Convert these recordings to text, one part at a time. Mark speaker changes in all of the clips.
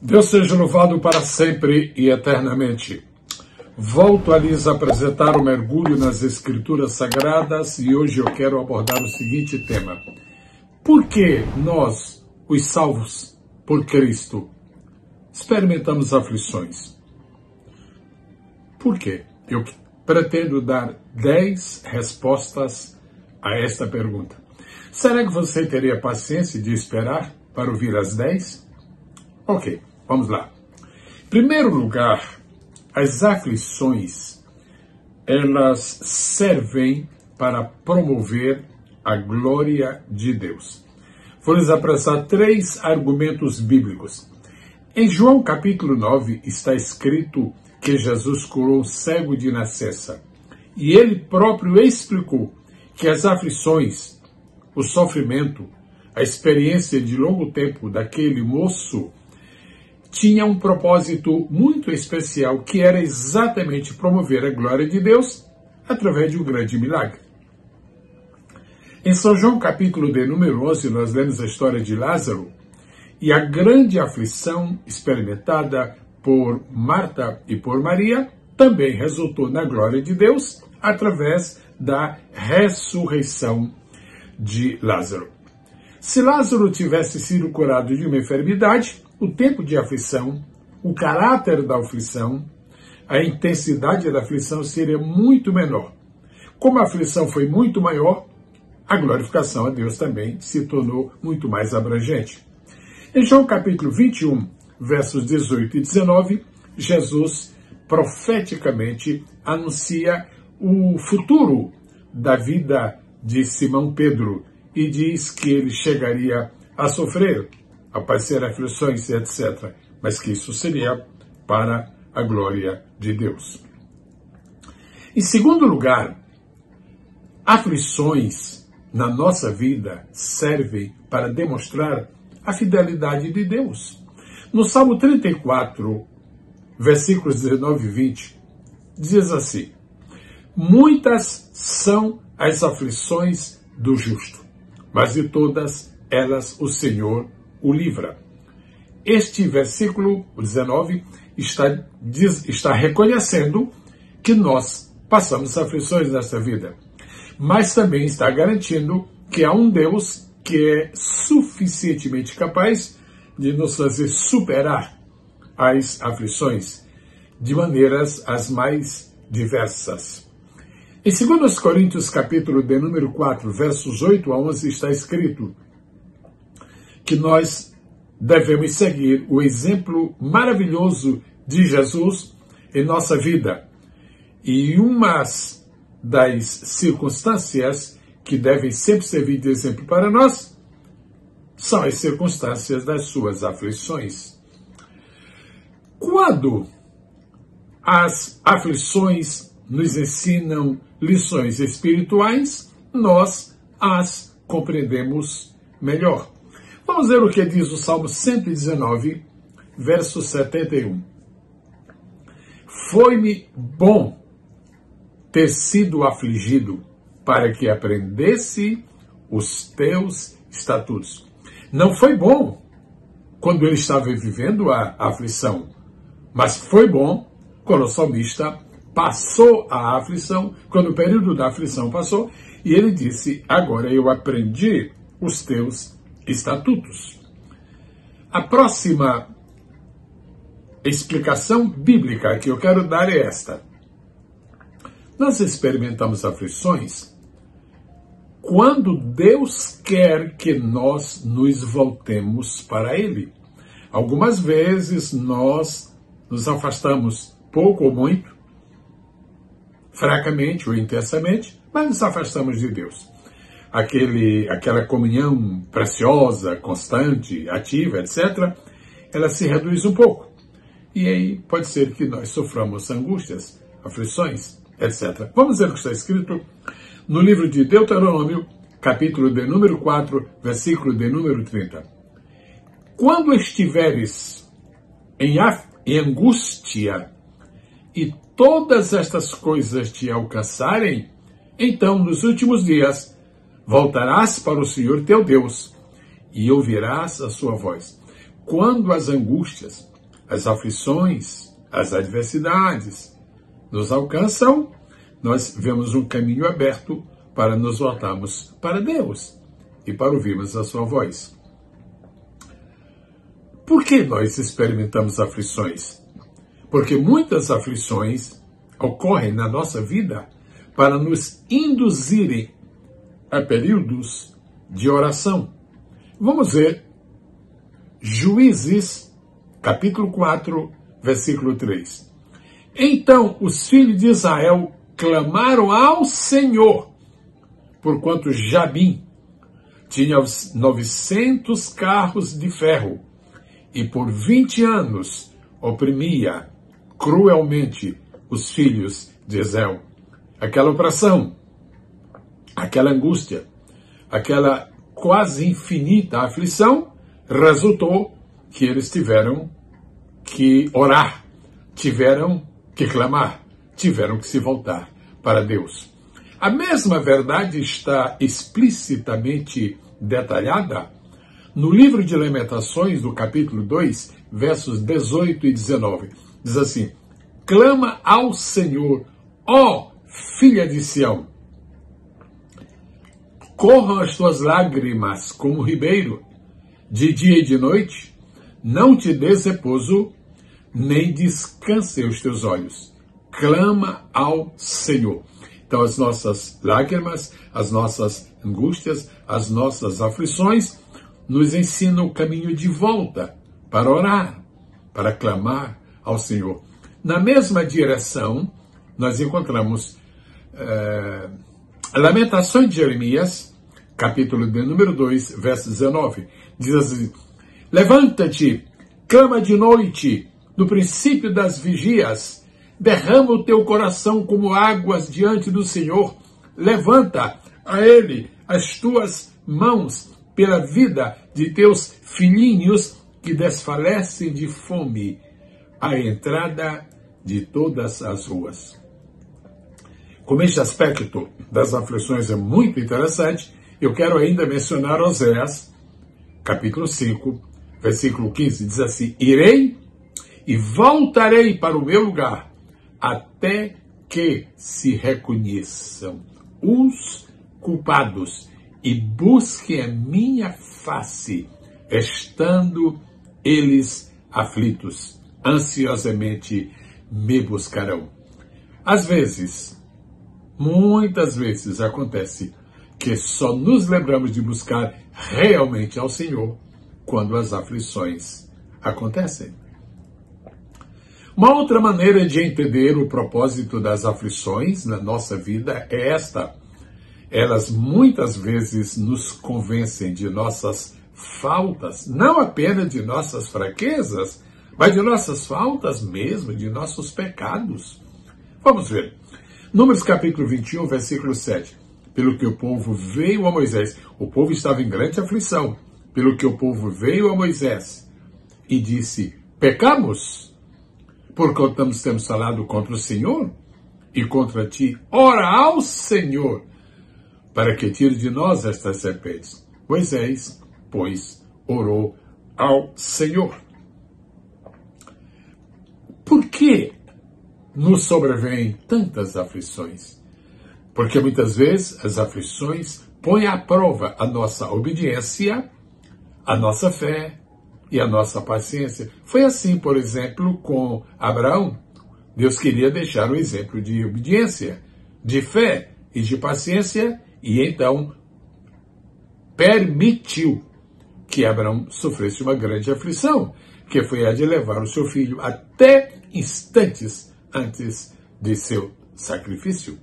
Speaker 1: Deus seja louvado para sempre e eternamente. Volto a lhes apresentar o mergulho nas Escrituras Sagradas e hoje eu quero abordar o seguinte tema. Por que nós, os salvos por Cristo, experimentamos aflições? Por quê? Eu pretendo dar 10 respostas a esta pergunta. Será que você teria paciência de esperar para ouvir as 10? Ok, vamos lá. Em primeiro lugar, as aflições, elas servem para promover a glória de Deus. Vou lhes apresentar 3 argumentos bíblicos. Em João capítulo 9 está escrito que Jesus curou o cego de nascença. E ele próprio explicou que as aflições, o sofrimento, a experiência de longo tempo daquele moço tinha um propósito muito especial, que era exatamente promover a glória de Deus através de um grande milagre. Em São João capítulo de número 11, nós lemos a história de Lázaro e a grande aflição experimentada por Marta e por Maria também resultou na glória de Deus através da ressurreição de Lázaro. Se Lázaro tivesse sido curado de uma enfermidade, o tempo de aflição, o caráter da aflição, a intensidade da aflição seria muito menor. Como a aflição foi muito maior, a glorificação a Deus também se tornou muito mais abrangente. Em João capítulo 21, versos 18 e 19, Jesus profeticamente anuncia o futuro da vida de Simão Pedro e diz que ele chegaria a sofrer, a padecer aflições, etc., mas que isso seria para a glória de Deus. Em segundo lugar, aflições na nossa vida servem para demonstrar a fidelidade de Deus. No Salmo 34, versículos 19 e 20, diz assim: muitas são as aflições do justo, mas de todas elas o Senhor o livra. Este versículo, o 19, está reconhecendo que nós passamos aflições nesta vida, mas também está garantindo que há um Deus que é suficientemente capaz de nos fazer superar as aflições de maneiras as mais diversas. Em 2 Coríntios, capítulo de número 4, versos 8 a 11, está escrito que nós devemos seguir o exemplo maravilhoso de Jesus em nossa vida. E uma das circunstâncias que devem sempre servir de exemplo para nós são as circunstâncias das suas aflições. Quando as aflições nos ensinam lições espirituais, nós as compreendemos melhor. Vamos ver o que diz o Salmo 119, verso 71. Foi-me bom ter sido afligido, para que aprendesse os teus estatutos. Não foi bom quando ele estava vivendo a aflição, mas foi bom quando o salmista passou a aflição, quando o período da aflição passou, e ele disse: agora eu aprendi os teus estatutos. A próxima explicação bíblica que eu quero dar é esta. Nós experimentamos aflições quando Deus quer que nós nos voltemos para Ele. Algumas vezes nós nos afastamos pouco ou muito, fracamente ou intensamente, mas nos afastamos de Deus. Aquela comunhão preciosa, constante, ativa, etc., ela se reduz um pouco. E aí pode ser que nós soframos angústias, aflições, etc. Vamos ver o que está escrito no livro de Deuteronômio, capítulo de número 4, versículo de número 30. Quando estiveres em angústia e todas estas coisas te alcançarem, então nos últimos dias voltarás para o Senhor teu Deus e ouvirás a sua voz. quando as angústias, as aflições, as adversidades nos alcançam, nós vemos um caminho aberto para nos voltarmos para Deus e para ouvirmos a sua voz. Por que nós experimentamos aflições? Porque muitas aflições ocorrem na nossa vida para nos induzirem a períodos de oração. Vamos ver Juízes, capítulo 4, versículo 3. Então os filhos de Israel clamaram ao Senhor, porquanto Jabim tinha 900 carros de ferro, e por 20 anos oprimia cruelmente os filhos de Israel. Aquela opressão, aquela angústia, aquela quase infinita aflição, resultou que eles tiveram que orar, tiveram que clamar, tiveram que se voltar para Deus. A mesma verdade está explicitamente detalhada no livro de Lamentações, do capítulo 2, versos 18 e 19. Diz assim: clama ao Senhor, ó filha de Sião. Corram as tuas lágrimas como ribeiro, de dia e de noite, não te des repouso, nem descansem os teus olhos. Clama ao Senhor. Então as nossas lágrimas, as nossas angústias, as nossas aflições nos ensinam o caminho de volta para orar, para clamar ao Senhor. Na mesma direção, nós encontramos Lamentações de Jeremias, capítulo de número 2, verso 19. Diz assim: levanta-te, clama de noite, no princípio das vigias, derrama o teu coração como águas diante do Senhor, levanta a Ele as tuas mãos pela vida de teus filhinhos que desfalecem de fome à entrada de todas as ruas. Como este aspecto das aflições é muito interessante, eu quero ainda mencionar Oséias, capítulo 5, versículo 15, diz assim: irei e voltarei para o meu lugar, até que se reconheçam os culpados e busquem a minha face, estando eles aflitos, ansiosamente me buscarão. Às vezes, muitas vezes acontece que só nos lembramos de buscar realmente ao Senhor quando as aflições acontecem. Uma outra maneira de entender o propósito das aflições na nossa vida é esta: elas muitas vezes nos convencem de nossas faltas, não apenas de nossas fraquezas, mas de nossas faltas mesmo, de nossos pecados. Vamos ver. Números capítulo 21, versículo 7. Pelo que o povo veio a Moisés, o povo estava em grande aflição, pelo que o povo veio a Moisés e disse: pecamos, porque temos falado contra o Senhor e contra ti. Ora ao Senhor, para que tire de nós estas serpentes. Moisés, pois, orou ao Senhor. Por que nos sobrevêm tantas aflições? Porque muitas vezes as aflições põem à prova a nossa obediência, a nossa fé e a nossa paciência. Foi assim, por exemplo, com Abraão. Deus queria deixar um exemplo de obediência, de fé e de paciência, e então permitiu que Abraão sofresse uma grande aflição, que foi a de levar o seu filho até instantes antes de seu sacrifício.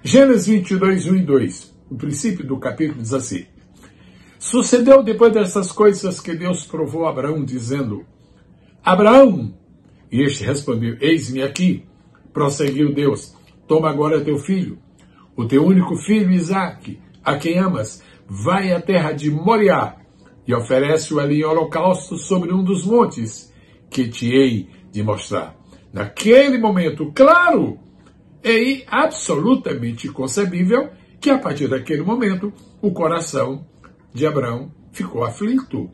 Speaker 1: Gênesis 22, 1 e 2, o princípio do capítulo diz assim: sucedeu depois dessas coisas que Deus provou a Abraão, dizendo: Abraão! E este respondeu: eis-me aqui. Prosseguiu Deus: toma agora teu filho, o teu único filho Isaque, a quem amas, vai à terra de Moriá e oferece-o ali em holocausto sobre um dos montes que te hei de mostrar. Naquele momento, claro, é absolutamente concebível que a partir daquele momento o coração de Abraão ficou aflito.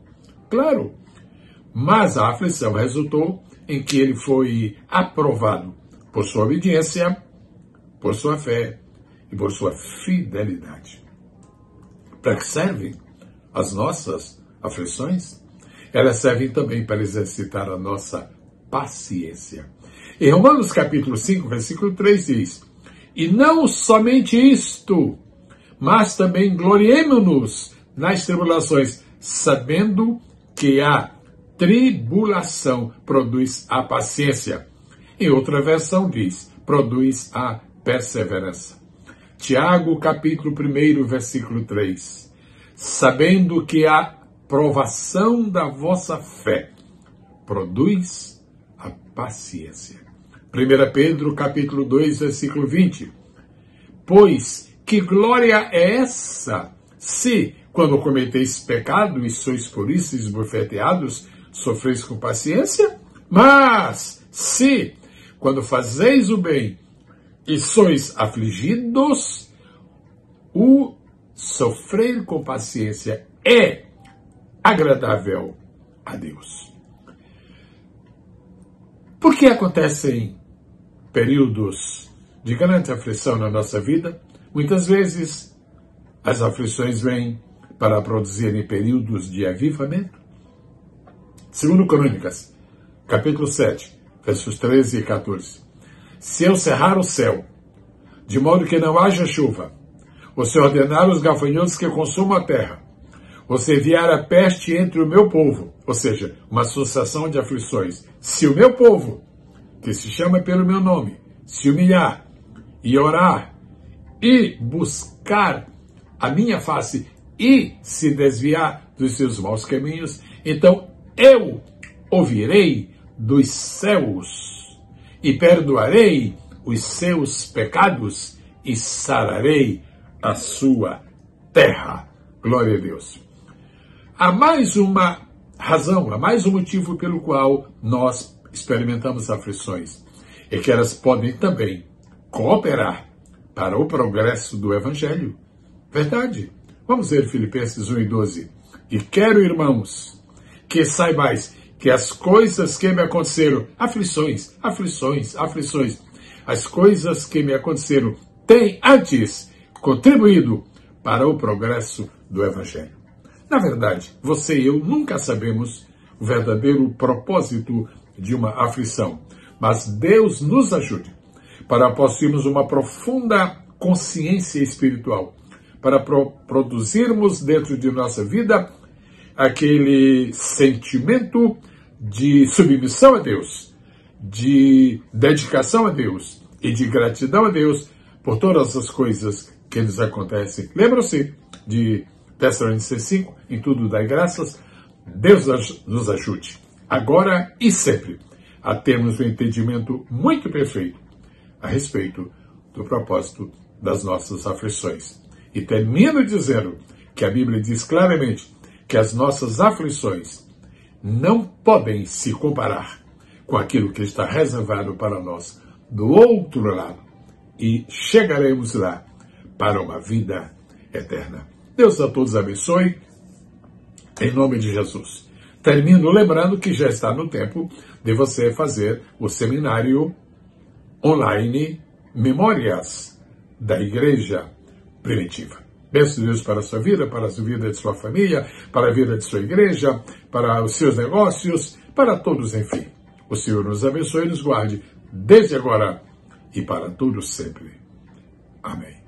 Speaker 1: Claro, Mas a aflição resultou em que ele foi aprovado por sua obediência, por sua fé e por sua fidelidade. Para que servem as nossas aflições? Elas servem também para exercitar a nossa paciência. Em Romanos capítulo 5, versículo 3 diz: e não somente isto, mas também gloriemo-nos nas tribulações, sabendo que a tribulação produz a paciência. Em outra versão diz, produz a perseverança. Tiago, capítulo 1, versículo 3. Sabendo que a provação da vossa fé produz a paciência. 1 Pedro, capítulo 2, versículo 20. Pois que glória é essa, se, quando cometeis pecado e sois por isso esbofeteados, sofreis com paciência? Mas, se, quando fazeis o bem e sois afligidos, o sofrer com paciência é agradável a Deus. Por que acontecem períodos de grande aflição na nossa vida? Muitas vezes as aflições vêm para produzirem períodos de avivamento. Segundo Crônicas, capítulo 7, versos 13 e 14. Se eu cerrar o céu, de modo que não haja chuva, ou se ordenar os gafanhotos que consumam a terra, ou se enviar a peste entre o meu povo, ou seja, uma associação de aflições, se o meu povo, que se chama pelo meu nome, se humilhar e orar e buscar a minha face e se desviar dos seus maus caminhos, então eu ouvirei dos céus e perdoarei os seus pecados e sararei a sua terra. Glória a Deus. Há mais uma razão, há mais um motivo pelo qual nós experimentamos aflições. É que elas podem também cooperar para o progresso do Evangelho. Verdade. Vamos ver Filipenses 1 e 12. E quero, irmãos, que saibais que as coisas que me aconteceram, aflições, as coisas que me aconteceram têm antes contribuído para o progresso do Evangelho. Na verdade, você e eu nunca sabemos o verdadeiro propósito de uma aflição, mas Deus nos ajude para possuirmos uma profunda consciência espiritual, para produzirmos dentro de nossa vida aquele sentimento de submissão a Deus, de dedicação a Deus e de gratidão a Deus por todas as coisas que nos acontecem. Lembram-se de Tessalonicenses 5, em tudo dai graças. Deus nos ajude, agora e sempre, a termos um entendimento muito perfeito a respeito do propósito das nossas aflições. E termino dizendo que a Bíblia diz claramente que as nossas aflições não podem se comparar com aquilo que está reservado para nós do outro lado. E chegaremos lá para uma vida eterna. Deus a todos abençoe, em nome de Jesus. Termino lembrando que já está no tempo de você fazer o seminário online Memórias da Igreja Primitiva. Peço a Deus para a sua vida, para a vida de sua família, para a vida de sua igreja, para os seus negócios, para todos, enfim. O Senhor nos abençoe e nos guarde desde agora e para todos sempre. Amém.